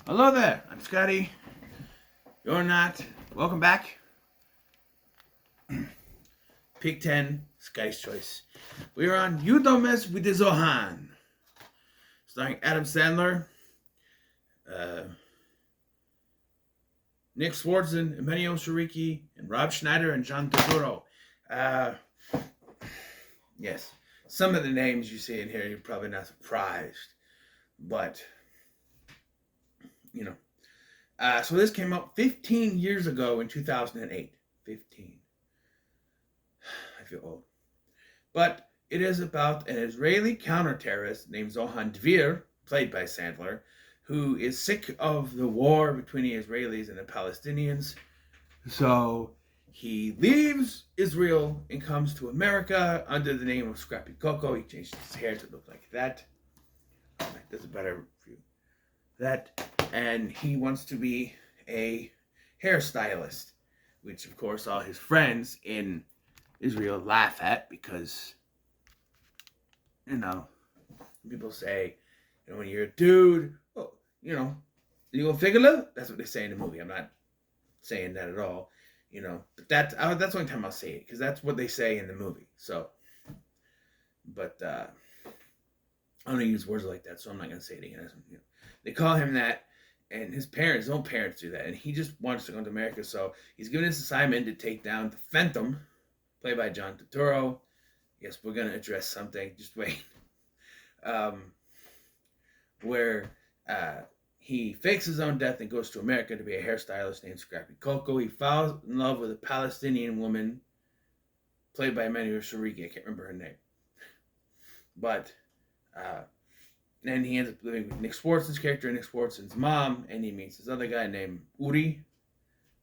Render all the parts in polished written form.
Hello there, I'm Scotty. You're not. Welcome back. Pick 10, Scotty's Choice. We are on You Don't Mess with the Zohan. Starring Adam Sandler, uh, Nick Swartzen, Emmanuel Shariki, and Rob Schneider and John Turturro. Uh, yes, some of the names you see in here, you're probably not surprised. But, you know. So this came out 15 years ago in 2008. 15. I feel old. But it is about an Israeli counter-terrorist named Zohan Dvir, played by Sandler, who is sick of the war between the Israelis and the Palestinians. So he leaves Israel and comes to America under the name of Scrappy Coco. He changed his hair to look like that. That's a better view. That, and he wants to be a hairstylist, which of course all his friends in Israel laugh at because, people say, when you're a dude, oh, you go figure. That's what they say in the movie. I'm not saying that at all, but that's the only time I'll say it because that's what they say in the movie. So, but I don't use words like that, so I'm not gonna say it again. They call him that, and his own parents do that, and he just wants to go to America. So he's given this assignment to take down the Phantom, played by John Turturro. Yes, we're gonna address something. Just wait. Where he fakes his own death and goes to America to be a hairstylist named Scrappy Coco. He falls in love with a Palestinian woman, played by Emmanuel Shariki. I can't remember her name, but then he ends up living with Nick Swartzen's character, Nick Swartzen's mom, and he meets this other guy named Uri,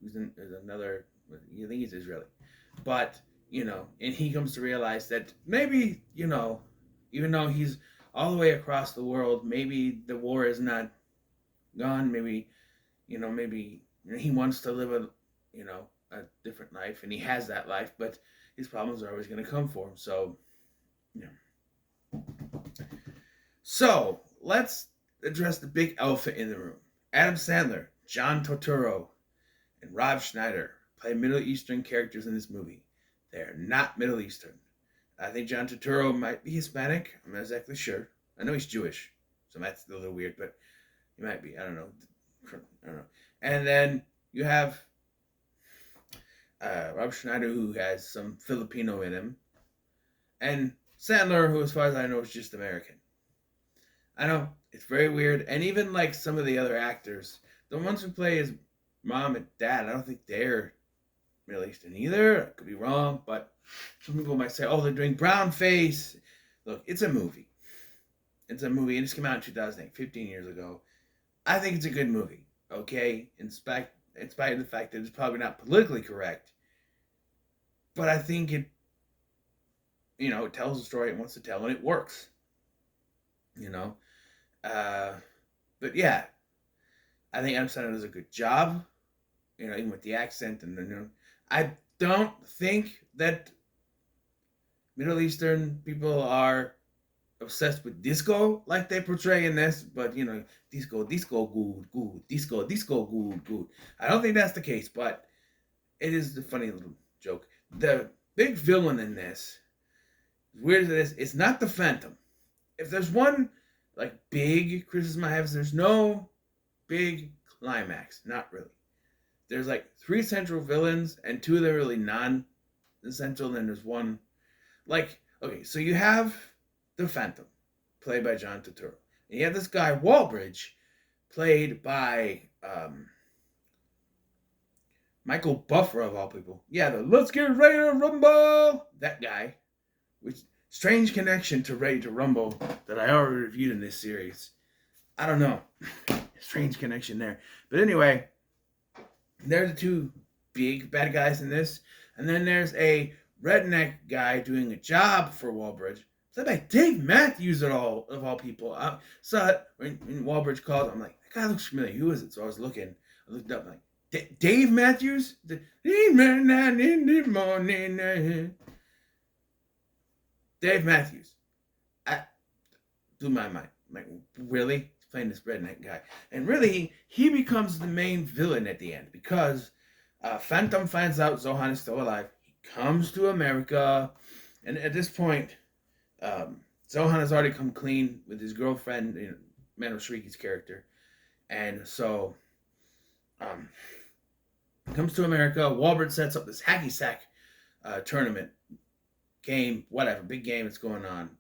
who's another. I think he's Israeli, but and he comes to realize that maybe even though he's all the way across the world, maybe the war is not gone. Maybe he wants to live a different life, and he has that life, but his problems are always going to come for him. So, So let's address the big elephant in the room. Adam Sandler, John Turturro, and Rob Schneider play Middle Eastern characters in this movie. They're not Middle Eastern. I think John Turturro might be Hispanic. I'm not exactly sure. I know he's Jewish, so that's a little weird, but he might be. I don't know. And then you have Rob Schneider, who has some Filipino in him, and Sandler, who, as far as I know, is just American. I know, it's very weird. And even like some of the other actors, the ones who play his mom and dad, I don't think they're Middle Eastern either. I could be wrong, but some people might say, oh, they're doing brown face. Look, it's a movie. It's a movie. It just came out in 2008, 15 years ago. I think it's a good movie, okay? In spite of the fact that it's probably not politically correct. But I think it tells the story it wants to tell, and it works. But yeah, I think Adam Sandler does a good job. Even with the accent and I don't think that Middle Eastern people are obsessed with disco like they portray in this. But disco, good, disco, good. I don't think that's the case, but it is a funny little joke. The big villain in this, as weird as it is, it's not the Phantom. If there's one big criticism I have, is there's no big climax. Not really. There's 3 central villains, and 2 of them are really non-essential, and then there's one. Okay, so you have the Phantom, played by John Turturro. And you have this guy, Wallbridge, played by Michael Buffer, of all people. Yeah, the Let's Get Ready to Rumble! That guy. Which strange connection to Ready to Rumble that I already reviewed in this series. I don't know. Strange connection there. But anyway, they're the 2 big bad guys in this. And then there's a redneck guy doing a job for Wallbridge. Played by Dave Matthews of all people. I saw it when Wallbridge called. I'm like, that guy looks familiar. Who is it? So I was looking. I looked up like, Dave Matthews? In the morning. Dave Matthews. I blew my mind. I'm like, really? playing this redneck guy. And really, he becomes the main villain at the end because Phantom finds out Zohan is still alive. He comes to America, and at this point, Zohan has already come clean with his girlfriend, Mano Shriki's character, and so comes to America. Wahlberg sets up this hacky sack tournament game, whatever, big game that's going on.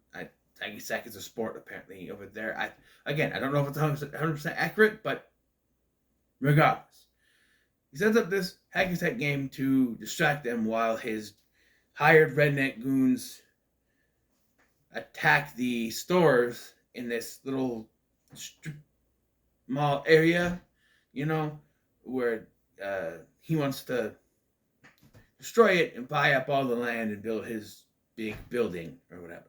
Hacky sack is a sport apparently over there. I don't know if it's 100% accurate, but regardless, he sets up this hacky sack game to distract them while his hired redneck goons attack the stores in this little strip mall area, where he wants to destroy it and buy up all the land and build his big building or whatever.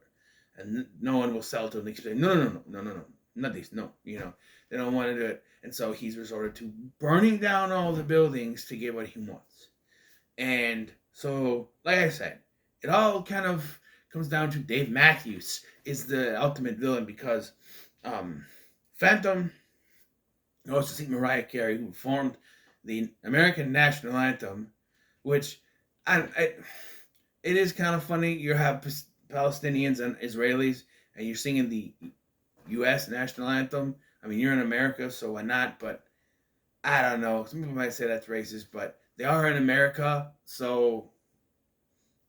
And no one will sell to him. They keep saying, no, not these, no, they don't want to do it. And so he's resorted to burning down all the buildings to get what he wants. And so, like I said, it all kind of comes down to Dave Matthews is the ultimate villain because Phantom goes to see Mariah Carey, who formed the American national anthem, which it is kind of funny. You have Palestinians and Israelis, and you're singing the U.S. national anthem. I mean, you're in America, so why not? But I don't know. Some people might say that's racist, but they are in America, so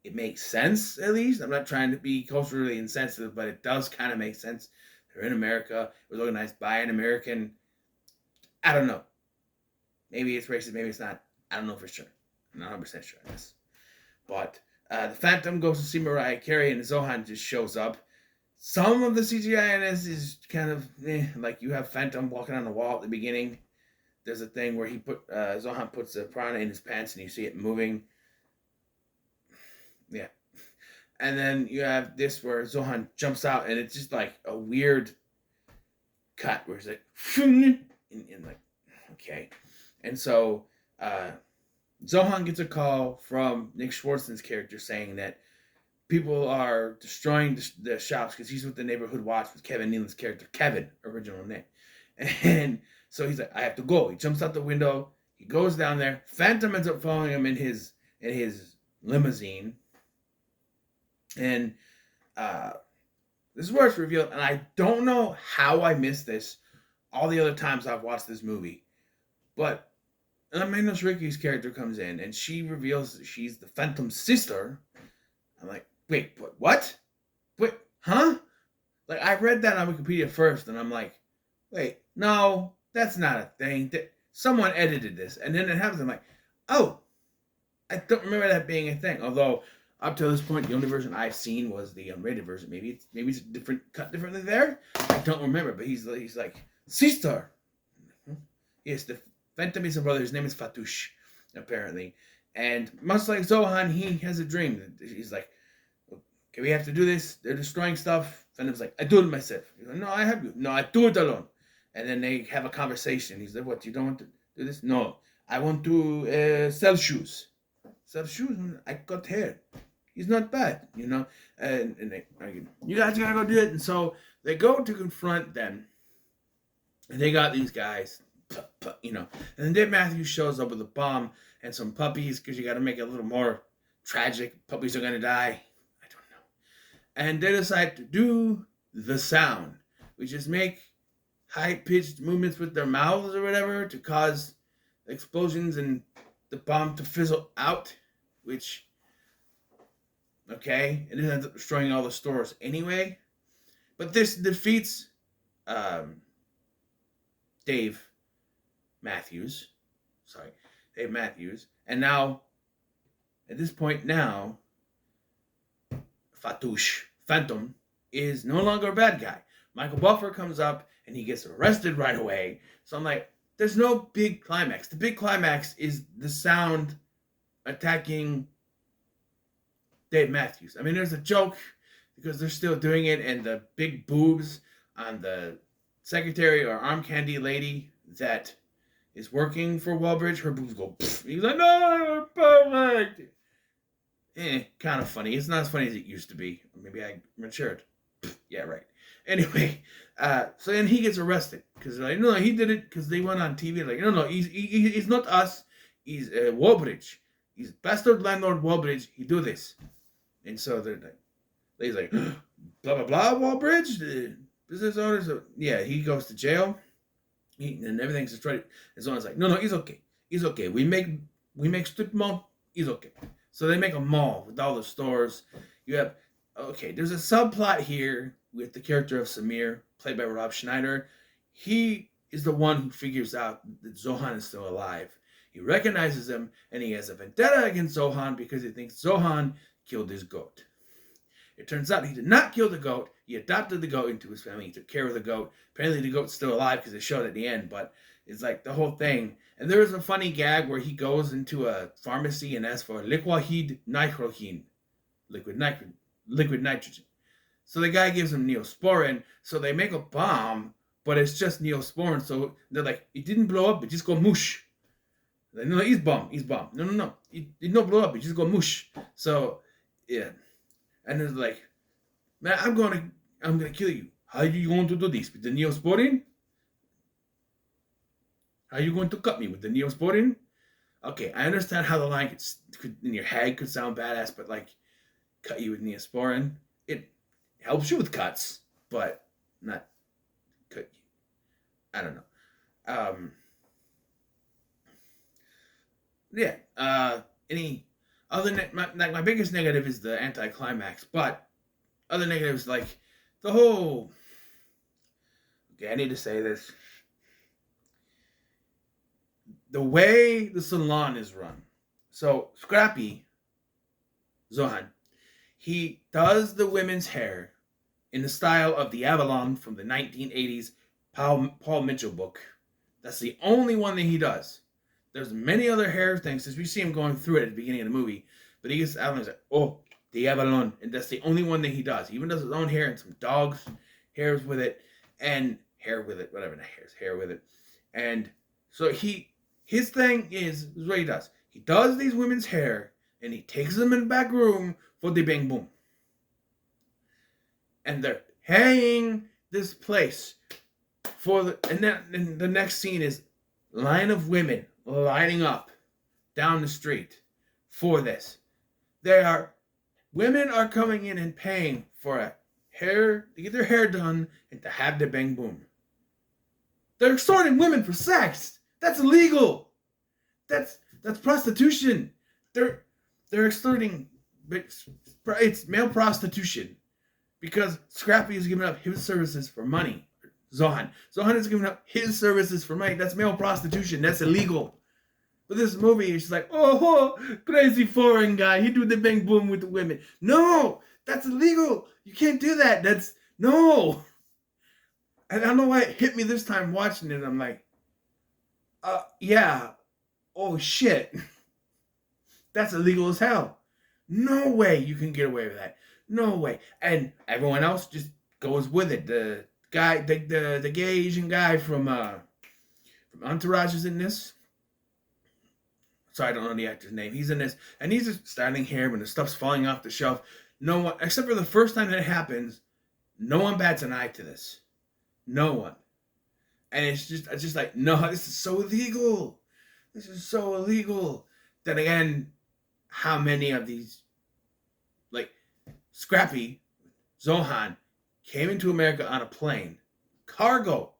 it makes sense, at least. I'm not trying to be culturally insensitive, but it does kind of make sense. They're in America. It was organized by an American. I don't know. Maybe it's racist, maybe it's not. I don't know for sure. I'm not 100% sure, I guess. But the Phantom goes to see Mariah Carey, and Zohan just shows up. Some of the CGI in this is kind of like you have Phantom walking on the wall at the beginning. There's a thing where Zohan puts a piranha in his pants, and you see it moving. Yeah. And then you have this where Zohan jumps out, and it's just like a weird cut where it's like, and like, okay. And so Zohan gets a call from Nick Schwartzen's character saying that people are destroying the shops because he's with the neighborhood watch with Kevin Nealon's character, Kevin, original name. And so he's like, I have to go. He jumps out the window. He goes down there. Phantom ends up following him in his limousine. And this is where it's revealed, and I don't know how I missed this all the other times I've watched this movie, but Mano Shriki's character comes in, and she reveals that she's the Phantom's sister. I'm like, wait, what? Wait, huh? Like, I read that on Wikipedia first, and I'm like, wait, no, that's not a thing. Someone edited this, and then it happens. I'm like, oh, I don't remember that being a thing. Although up to this point, the only version I've seen was the unrated version. Maybe it's cut differently there. I don't remember, but he's like, sister. Yes, the Phantom is a brother. His name is Fatouche, apparently. And much like Zohan, he has a dream. He's like, okay, we have to do this. They're destroying stuff. Phantom's like, I do it myself. He's like, no, I have you. No, I do it alone. And then they have a conversation. He's like, what, you don't want to do this? No, I want to sell shoes. Sell shoes? I got hair. He's not bad, And they argue, you guys gotta go do it. And so they go to confront them. And they got these guys, And then Dave Matthews shows up with a bomb and some puppies because you got to make it a little more tragic. Puppies are going to die. I don't know. And they decide to do the sound, which is make high-pitched movements with their mouths or whatever to cause explosions and the bomb to fizzle out, which, okay, it ends up destroying all the stores anyway. But this defeats Dave Matthews. And now, at this point now, Phantom, is no longer a bad guy. Michael Buffer comes up and he gets arrested right away. So I'm like, there's no big climax. The big climax is the sound attacking Dave Matthews. I mean, there's a joke because they're still doing it, and the big boobs on the secretary or arm candy lady that is working for Wellbridge, her boobs go, pfft. He's like, no, perfect. Kind of funny. It's not as funny as it used to be. Maybe I matured. Yeah, right. Anyway, So then he gets arrested because like, no, he did it because they went on TV like, no, he's not us. He's Wallbridge. He's bastard landlord Wallbridge. He do this, and so they're like, he's like, blah blah blah, Wallbridge, the business owners. Yeah, he goes to jail, and everything's just right. And someone's like, no, he's okay. He's okay. We make strip mall. He's okay. So they make a mall with all the stores. You have okay. There's a subplot here with the character of Samir, played by Rob Schneider. He is the one who figures out that Zohan is still alive. He recognizes him, and he has a vendetta against Zohan because he thinks Zohan killed his goat. It turns out he did not kill the goat. He adopted the goat into his family. He took care of the goat. Apparently the goat's still alive because they showed it at the end, but it's like the whole thing. And there was a funny gag where he goes into a pharmacy and asks for liquid nitrogen. Liquid nitrogen. So the guy gives him Neosporin. So they make a bomb, but it's just Neosporin. So they're like, it didn't blow up, it just go mush. Like, no, he's bomb. No. It don't blow up, it just go mush. So, yeah. And it's like, man, I'm gonna kill you. How are you going to do this? With the Neosporin? How are you going to cut me with the Neosporin? Okay, I understand how the line could in your head could sound badass, but like, cut you with Neosporin, it helps you with cuts, but not cut you. I don't know. Yeah. Any other my biggest negative is the anticlimax, but other negatives like the whole. Okay, I need to say this. The way the salon is run. So Scrappy, Zohan, he does the women's hair in the style of the Avalon from the 1980s Paul Mitchell book. That's the only one that he does. There's many other hair things, as we see him going through it at the beginning of the movie. But he gets Avalon's like, oh, the Avalon. And that's the only one that he does. He even does his own hair and some dogs' hairs with it. And hair with it. Whatever, not hairs, hair with it. And so his thing is what he does. He does these women's hair and he takes them in the back room for the bang boom. And they're hanging this place and then the next scene is line of women lining up down the street for this. Women are coming in and paying for to get their hair done and to have the bang boom. They're extorting women for sex. That's illegal. That's prostitution. They're extorting. It's male prostitution because Scrappy is giving up his services for money. Zohan is giving up his services for money. That's male prostitution. That's illegal. But this movie is like, oh, crazy foreign guy. He do the bang boom with the women. No, that's illegal. You can't do that. No. And I don't know why it hit me this time watching it. I'm like, yeah. Oh, shit. That's illegal as hell. No way you can get away with that. No way. And everyone else just goes with it. The guy, the gay Asian guy from Entourage is in this. Sorry, I don't know the actor's name. He's in this. And he's just standing here when the stuff's falling off the shelf. No one, except for the first time that it happens, no one bats an eye to this. No one. And it's just like, no, this is so illegal. This is so illegal. Then again, how many of these, like Scrappy, Zohan, came into America on a plane, cargo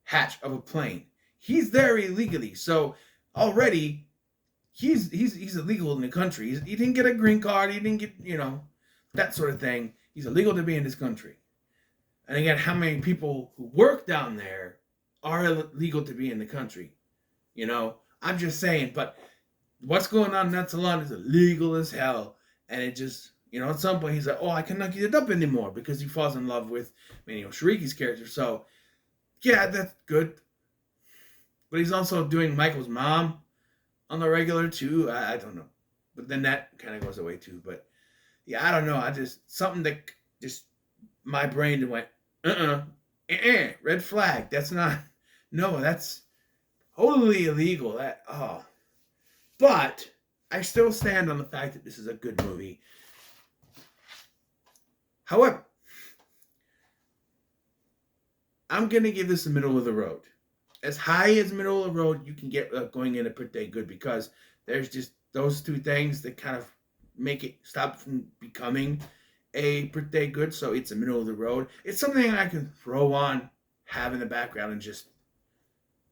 hatch of a plane. He's there illegally. So already, he's illegal in the country. He didn't get a green card. He didn't get, that sort of thing. He's illegal to be in this country. And again, how many people who work down there are illegal to be in the country? I'm just saying. But what's going on in that salon is illegal as hell. And it just, at some point he's like, oh, I cannot get it up anymore because he falls in love with Manny Oshiriki's character. So, yeah, that's good. But he's also doing Michael's mom on the regular too. I don't know. But then that kind of goes away too. But yeah, I don't know. Something that just, my brain went, red flag. That's totally illegal. But I still stand on the fact that this is a good movie. However, I'm going to give this a middle of the road. As high as middle of the road you can get going in a pretty good, because there's just those two things that kind of make it stop from becoming a pretty good. So it's a middle of the road. It's something I can throw on, have in the background, and just,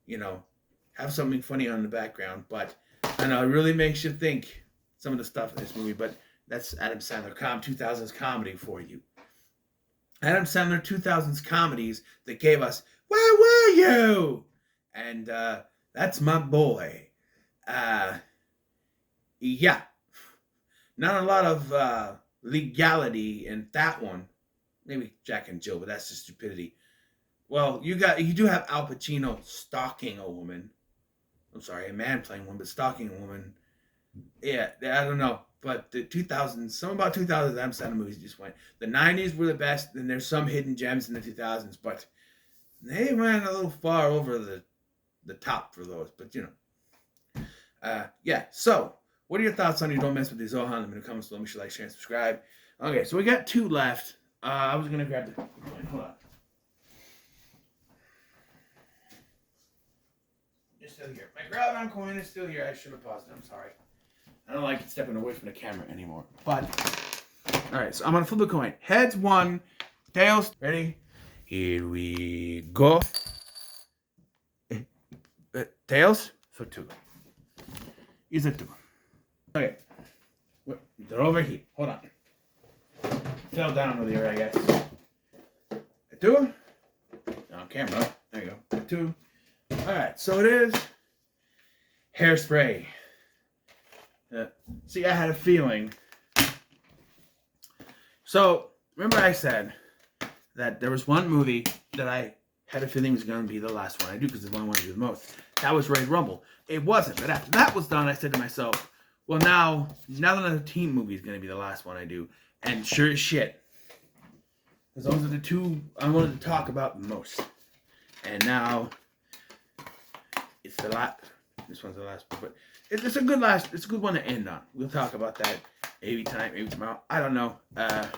have something funny on the background. But I know it really makes you think, some of the stuff in this movie. But that's Adam Sandler 2000s comedy for you. Adam Sandler 2000s comedies that gave us "Where Were You?" and "That's My Boy." Yeah, not a lot of legality in that one. Maybe Jack and Jill, but that's just stupidity. Well, you do have Al Pacino stalking a woman. I'm sorry, a man playing one, but stalking a woman. Yeah, I don't know. But the 2000s, some about 2000s Adam Sandler movies just went. The 90s were the best, and there's some hidden gems in the 2000s, but they went a little far over the top for those. But, yeah. So, what are your thoughts on You Don't Mess With The Zohan? Let me know in the comments below. Make sure you like, share, and subscribe. Okay, so we got 2 left. I was going to grab the coin. Hold on. It's still here. My grab-on coin is still here. I should have paused it. I'm sorry. I don't like stepping away from the camera anymore. But, all right, so I'm going to flip a coin. Heads 1, tails. Ready? Here we go. Tails? So 2. Is it 2? Okay. They're over here. Hold on. Fell down over there, I guess. 2. On camera. There you go. 2. All right, so it is Hairspray. See, I had a feeling. So, remember I said that there was one movie that I had a feeling was going to be the last one I do, because it's the one I want to do the most. That was Royal Rumble. It wasn't, but after that was done, I said to myself, well, now another team movie is going to be the last one I do. And sure as shit, because those are the 2 I wanted to talk about the most. And now it's the last. This one's the last one, but it's a good one to end on. We'll talk about that maybe tonight, maybe tomorrow. I don't know. If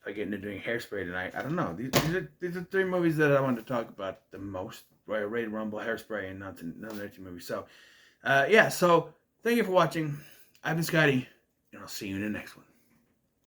I get into doing Hairspray tonight, I don't know. These are 3 movies that I wanted to talk about the most: Royal Rumble, Hairspray, and another 2 movies. So, yeah. So thank you for watching. I've been Scotty, and I'll see you in the next one.